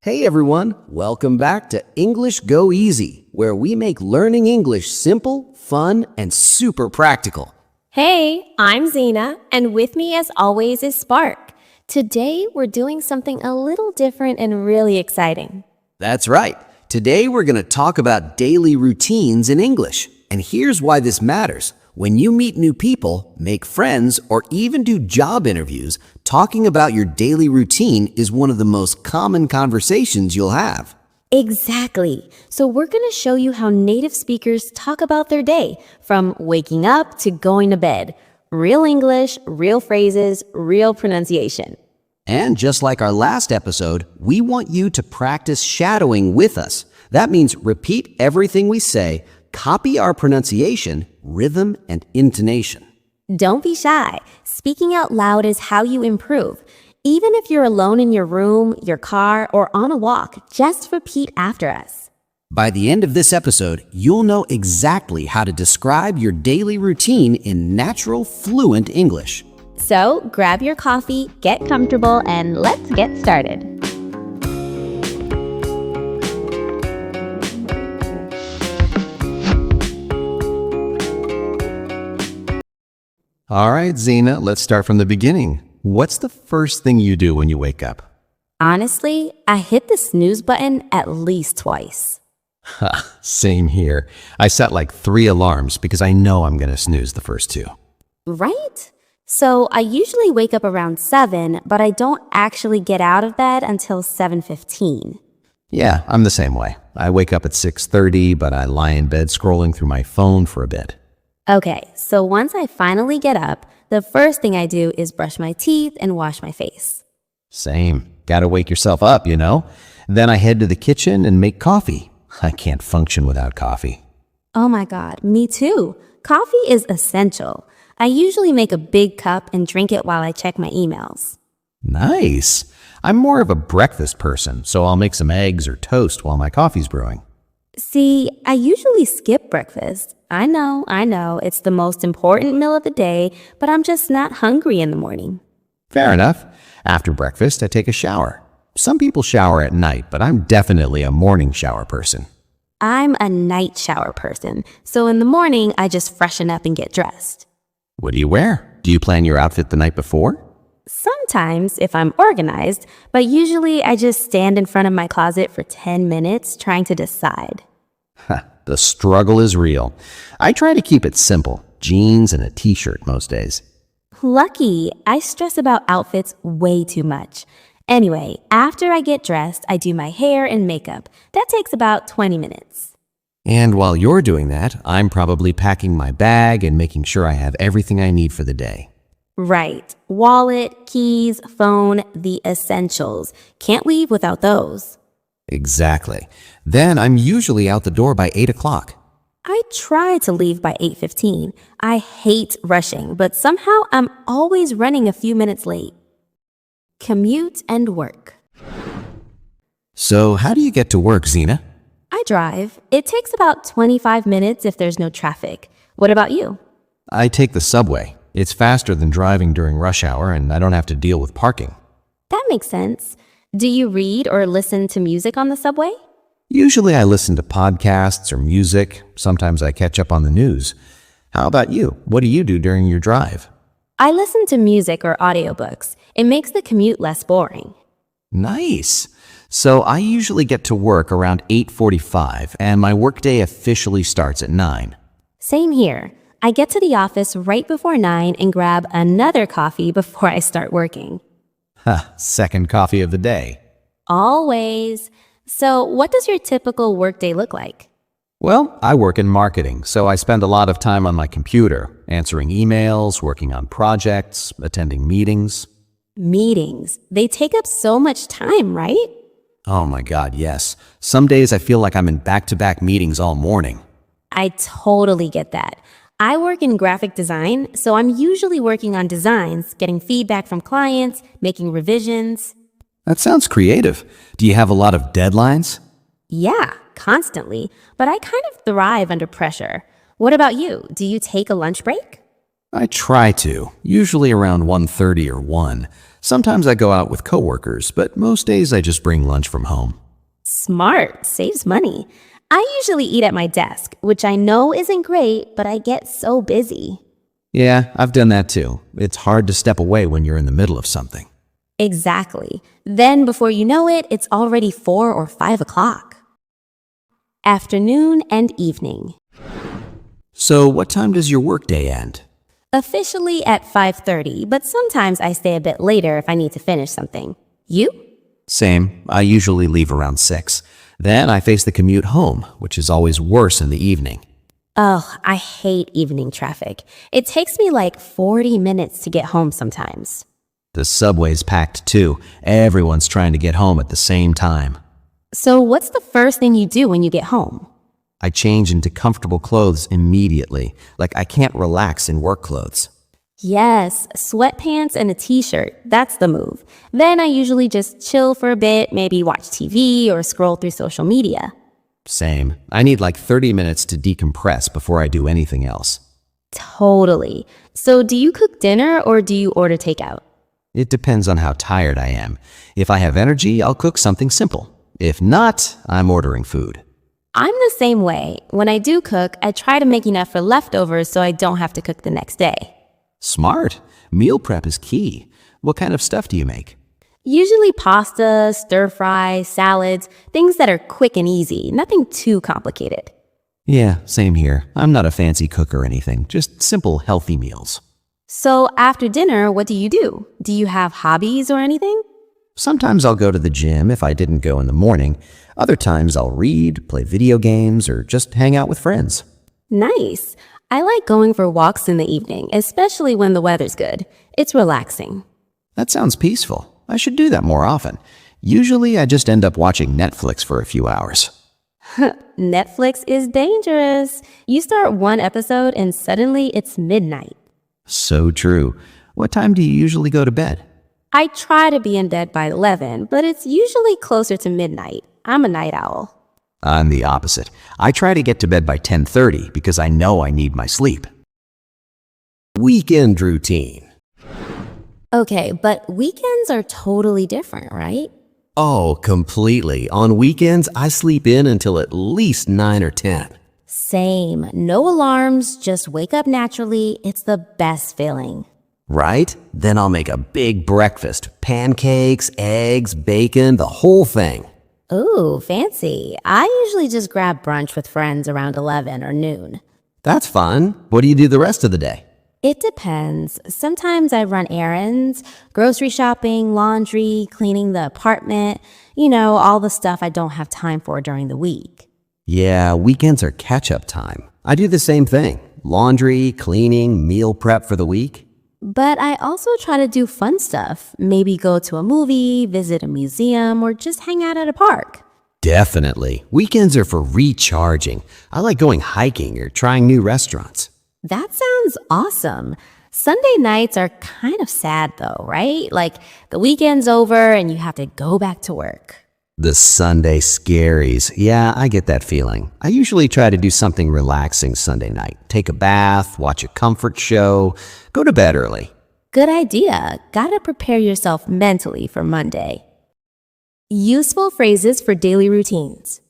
Hey everyone, welcome back to English Go Easy, where we make learning English simple, fun, and super practical. Hey, I'm Xena, and with me as always is Spark. Today we're doing something a little different and really exciting. That's right. Today we're going to talk about daily routines in English. And here's why this matters. When you meet new people, make friends, or even do job interviews, talking about your daily routine is one of the most common conversations you'll have. Exactly. So we're going to show you how native speakers talk about their day, from waking up to going to bed. Real English, real phrases, real pronunciation. And just like our last episode, we want you to practice shadowing with us. That means repeat everything we say, copy our pronunciation, rhythm, and intonation. Don't be shy. Speaking out loud is how you improve. Even if you're alone in your room, your car, or on a walk, just repeat after us. By the end of this episode, you'll know exactly how to describe your daily routine in natural, fluent English. So grab your coffee, get comfortable, and let's get started. All right, Xena, let's start from the beginning. What's the first thing you do when you wake up? Honestly, I hit the snooze button at least twice. Ha, same here. I set like 3 alarms because I know I'm going to snooze the first 2. Right? So I usually wake up around 7, but I don't actually get out of bed until 7:15. Yeah, I'm the same way. I wake up at 6:30, but I lie in bed scrolling through my phone for a bit. Okay, so once I finally get up, the first thing I do is brush my teeth and wash my face. Same. Gotta wake yourself up, you know? Then I head to the kitchen and make coffee. I can't function without coffee. Oh my God, me too. Coffee is essential. I usually make a big cup and drink it while I check my emails. Nice. I'm more of a breakfast person, so I'll make some eggs or toast while my coffee's brewing. See, I usually skip breakfast. I know, it's the most important meal of the day, but I'm just not hungry in the morning. Fair enough. After breakfast, I take a shower. Some people shower at night, but I'm definitely a morning shower person. I'm a night shower person, so in the morning, I just freshen up and get dressed. What do you wear? Do you plan your outfit the night before? Sometimes, if I'm organized, but usually I just stand in front of my closet for 10 minutes trying to decide. The struggle is real. I try to keep it simple, jeans and a t-shirt most days. Lucky, I stress about outfits way too much. Anyway, after I get dressed, I do my hair and makeup. That takes about 20 minutes. And while you're doing that, I'm probably packing my bag and making sure I have everything I need for the day. Right. Wallet, keys, phone, the essentials. Can't leave without those. Exactly. Then I'm usually out the door by 8 o'clock. I try to leave by 8:15. I hate rushing, but somehow I'm always running a few minutes late. Commute and work. So how do you get to work, Xena? I drive. It takes about 25 minutes if there's no traffic. What about you? I take the subway. It's faster than driving during rush hour, and I don't have to deal with parking. That makes sense. Do you read or listen to music on the subway? Usually I listen to podcasts or music. Sometimes I catch up on the news. How about you? What do you do during your drive? I listen to music or audiobooks. It makes the commute less boring. Nice. So I usually get to work around 8:45, and my workday officially starts at 9. Same here. I get to the office right before 9 and grab another coffee before I start working. Second coffee of the day. Always. So what does your typical workday look like? Well, I work in marketing, so I spend a lot of time on my computer, answering emails, working on projects, attending meetings. Meetings. They take up so much time, right? Oh my God, yes. Some days I feel like I'm in back-to-back meetings all morning. I totally get that. I work in graphic design, so I'm usually working on designs, getting feedback from clients, making revisions. That sounds creative. Do you have a lot of deadlines? Yeah, constantly. But I kind of thrive under pressure. What about you? Do you take a lunch break? I try to, usually around 1:30 or 1. Sometimes I go out with coworkers, but most days I just bring lunch from home. Smart, saves money. I usually eat at my desk, which I know isn't great, but I get so busy. Yeah, I've done that too. It's hard to step away when you're in the middle of something. Exactly. Then before you know it, it's already 4 or 5 o'clock. Afternoon and evening. So what time does your workday end? Officially at 5:30, but sometimes I stay a bit later if I need to finish something. You? Same. I usually leave around 6. Then I face the commute home, which is always worse in the evening. Oh, I hate evening traffic. It takes me like 40 minutes to get home sometimes. The subway's packed too. Everyone's trying to get home at the same time. So what's the first thing you do when you get home? I change into comfortable clothes immediately. Like I can't relax in work clothes. Yes, sweatpants and a t-shirt. That's the move. Then I usually just chill for a bit, maybe watch TV or scroll through social media. Same. I need like 30 minutes to decompress before I do anything else. Totally. So do you cook dinner or do you order takeout? It depends on how tired I am. If I have energy, I'll cook something simple. If not, I'm ordering food. I'm the same way. When I do cook, I try to make enough for leftovers so I don't have to cook the next day. Smart. Meal prep is key. What kind of stuff do you make? Usually pasta, stir fry, salads, things that are quick and easy, nothing too complicated. Yeah, same here. I'm not a fancy cook or anything, just simple, healthy meals. So after dinner, what do you do? Do you have hobbies or anything? Sometimes I'll go to the gym if I didn't go in the morning. Other times I'll read, play video games, or just hang out with friends. Nice. I like going for walks in the evening, especially when the weather's good. It's relaxing. That sounds peaceful. I should do that more often. Usually I just end up watching Netflix for a few hours. Netflix is dangerous. You start one episode and suddenly it's midnight. So true. What time do you usually go to bed? I try to be in bed by 11, but it's usually closer to midnight. I'm a night owl. I'm the opposite. I try to get to bed by 10:30 because I know I need my sleep. Weekend routine. Okay, but weekends are totally different, right? Oh, completely. On weekends, I sleep in until at least 9 or 10. Same. No alarms, just wake up naturally. It's the best feeling. Right? Then I'll make a big breakfast. Pancakes, eggs, bacon, the whole thing. Ooh, fancy. I usually just grab brunch with friends around 11 or noon. That's fun. What do you do the rest of the day? It depends. Sometimes I run errands, grocery shopping, laundry, cleaning the apartment, all the stuff I don't have time for during the week. Yeah, weekends are catch-up time. I do the same thing. Laundry, cleaning, meal prep for the week. But I also try to do fun stuff. Maybe go to a movie, visit a museum, or just hang out at a park. Definitely. Weekends are for recharging. I like going hiking or trying new restaurants. That sounds awesome. Sunday nights are kind of sad though, right? Like the weekend's over and you have to go back to work. The Sunday scaries. Yeah, I get that feeling. I usually try to do something relaxing Sunday night. Take a bath, watch a comfort show, go to bed early. Good idea. Gotta prepare yourself mentally for Monday. Useful phrases for daily routines.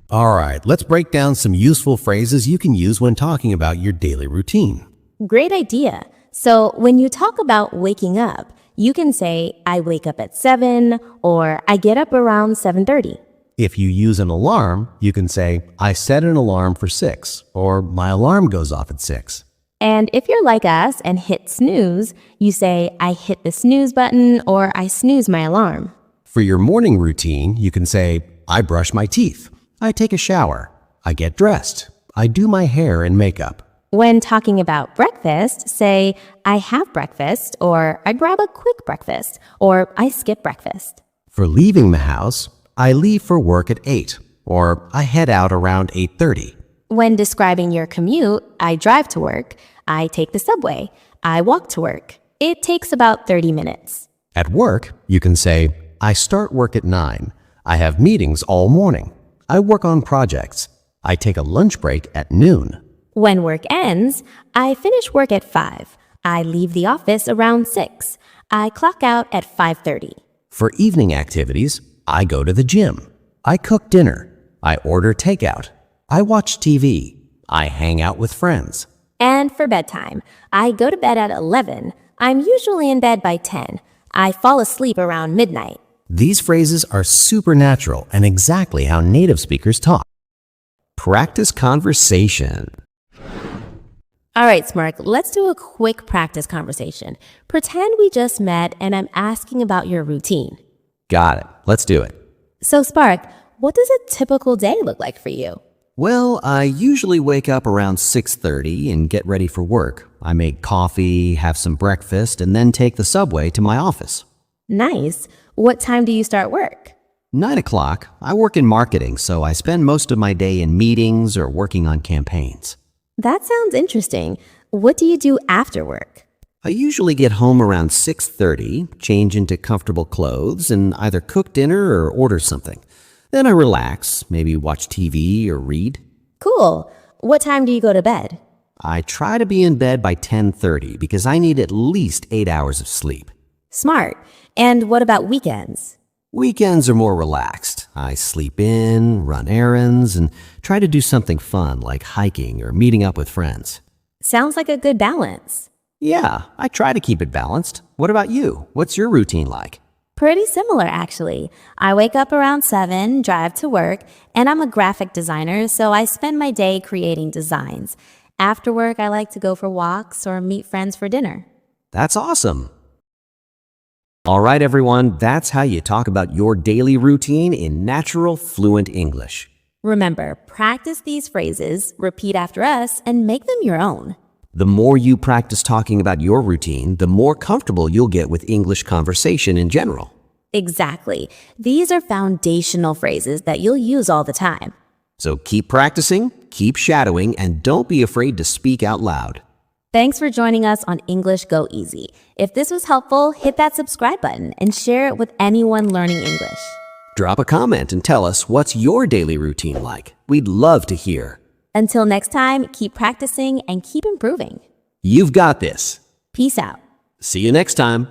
All right, let's break down some useful phrases you can use when talking about your daily routine. Great idea. So when you talk about waking up, you can say, I wake up at 7 or I get up around 7:30. If you use an alarm, you can say, I set an alarm for 6, or my alarm goes off at 6. And if you're like us and hit snooze, you say, I hit the snooze button or I snooze my alarm. For your morning routine, you can say, I brush my teeth, I take a shower, I get dressed, I do my hair and makeup. When talking about breakfast, say, I have breakfast, or I grab a quick breakfast, or I skip breakfast. For leaving the house, I leave for work at 8, or I head out around 8:30. When describing your commute, I drive to work, I take the subway, I walk to work. It takes about 30 minutes. At work, you can say, I start work at 9, I have meetings all morning, I work on projects, I take a lunch break at noon. When work ends, I finish work at 5. I leave the office around 6. I clock out at 5:30. For evening activities, I go to the gym. I cook dinner. I order takeout. I watch TV. I hang out with friends. And for bedtime, I go to bed at 11. I'm usually in bed by 10. I fall asleep around midnight. These phrases are supernatural and exactly how native speakers talk. Practice conversation. All right, Smirk, let's do a quick practice conversation. Pretend we just met and I'm asking about your routine. Got it. Let's do it. So, Spark, what does a typical day look like for you? Well, I usually wake up around 6:30 and get ready for work. I make coffee, have some breakfast, and then take the subway to my office. Nice. What time do you start work? 9 o'clock. I work in marketing, so I spend most of my day in meetings or working on campaigns. That sounds interesting. What do you do after work? I usually get home around 6:30, change into comfortable clothes, and either cook dinner or order something. Then I relax, maybe watch TV or read. Cool. What time do you go to bed? I try to be in bed by 10:30 because I need at least 8 hours of sleep. Smart. And what about weekends? Weekends are more relaxed. I sleep in, run errands, and try to do something fun like hiking or meeting up with friends. Sounds like a good balance. Yeah, I try to keep it balanced. What about you? What's your routine like? Pretty similar, actually. I wake up around 7, drive to work, and I'm a graphic designer, so I spend my day creating designs. After work, I like to go for walks or meet friends for dinner. That's awesome. All right, everyone, that's how you talk about your daily routine in natural, fluent English. Remember, practice these phrases, repeat after us, and make them your own. The more you practice talking about your routine, the more comfortable you'll get with English conversation in general. Exactly. These are foundational phrases that you'll use all the time. So keep practicing, keep shadowing, and don't be afraid to speak out loud. Thanks for joining us on English Go Easy. If this was helpful, hit that subscribe button and share it with anyone learning English. Drop a comment and tell us what's your daily routine like. We'd love to hear. Until next time, keep practicing and keep improving. You've got this. Peace out. See you next time.